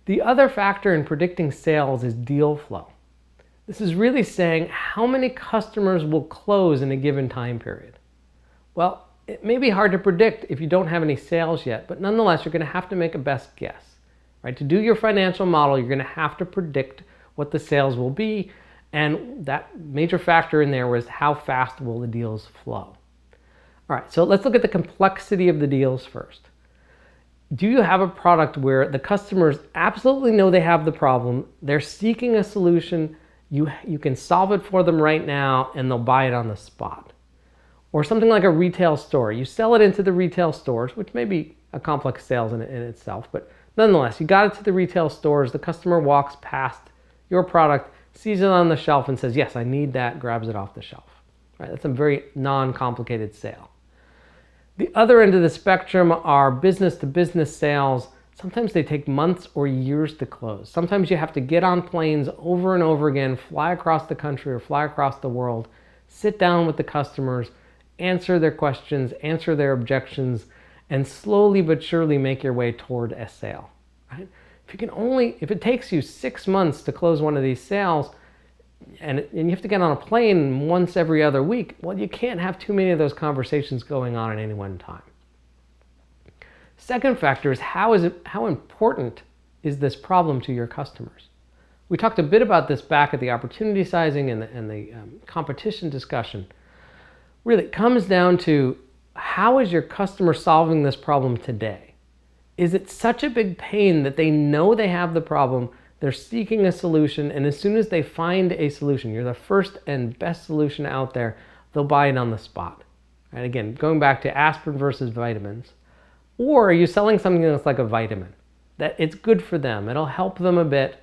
The other factor in predicting sales is deal flow. This is really saying how many customers will close in a given time period. Well, it may be hard to predict if you don't have any sales yet, but nonetheless, you're going to have to make a best guess. Right? To do your financial model, you're going to have to predict what the sales will be, and that major factor in there was how fast will the deals flow. All right, so let's look at the complexity of the deals first. Do you have a product where the customers absolutely know they have the problem, they're seeking a solution, you can solve it for them right now, and they'll buy it on the spot? Or something like a retail store. You sell it into the retail stores, which may be a complex sales in itself, but nonetheless, you got it to the retail stores, the customer walks past your product, sees it on the shelf and says, yes, I need that, grabs it off the shelf. Right? That's a very non-complicated sale. The other end of the spectrum are business-to-business sales. Sometimes they take months or years to close. Sometimes you have to get on planes over and over again, fly across the country or fly across the world, sit down with the customers, answer their questions, answer their objections, and slowly but surely make your way toward a sale. Right? If it takes you 6 months to close one of these sales, and you have to get on a plane once every other week, well, you can't have too many of those conversations going on at any one time. Second factor is how important is this problem to your customers? We talked a bit about this back at the opportunity sizing and the competition discussion. Really, it comes down to how is your customer solving this problem today? Is it such a big pain that they know they have the problem, they're seeking a solution, and as soon as they find a solution, you're the first and best solution out there, they'll buy it on the spot? And again, going back to aspirin versus vitamins, or are you selling something that's like a vitamin, that it's good for them, it'll help them a bit,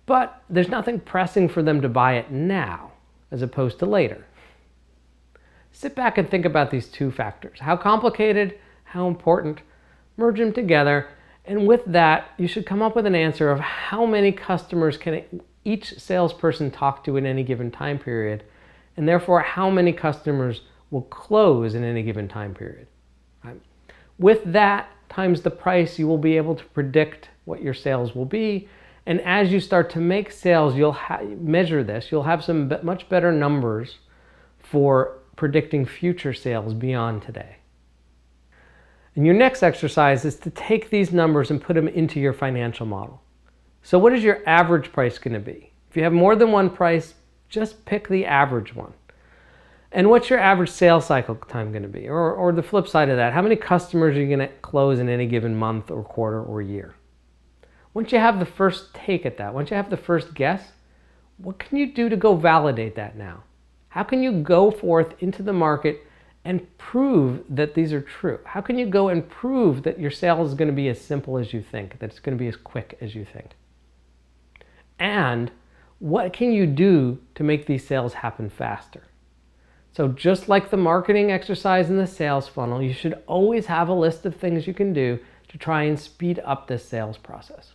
but there's nothing pressing for them to buy it now as opposed to later? Sit back and think about these two factors. How complicated, how important, merge them together, and with that, you should come up with an answer of how many customers can each salesperson talk to in any given time period, and therefore how many customers will close in any given time period. Right? With that times the price, you will be able to predict what your sales will be, and as you start to make sales, you'll measure this, you'll have some much better numbers for predicting future sales beyond today. And your next exercise is to take these numbers and put them into your financial model. So what is your average price going to be? If you have more than one price, just pick the average one. And what's your average sales cycle time going to be? Or the flip side of that, how many customers are you going to close in any given month or quarter or year? Once you have the first take at that, once you have the first guess, what can you do to go validate that now? How can you go forth into the market and prove that these are true? How can you go and prove that your sales is going to be as simple as you think, that it's going to be as quick as you think? And what can you do to make these sales happen faster? So just like the marketing exercise in the sales funnel, you should always have a list of things you can do to try and speed up this sales process.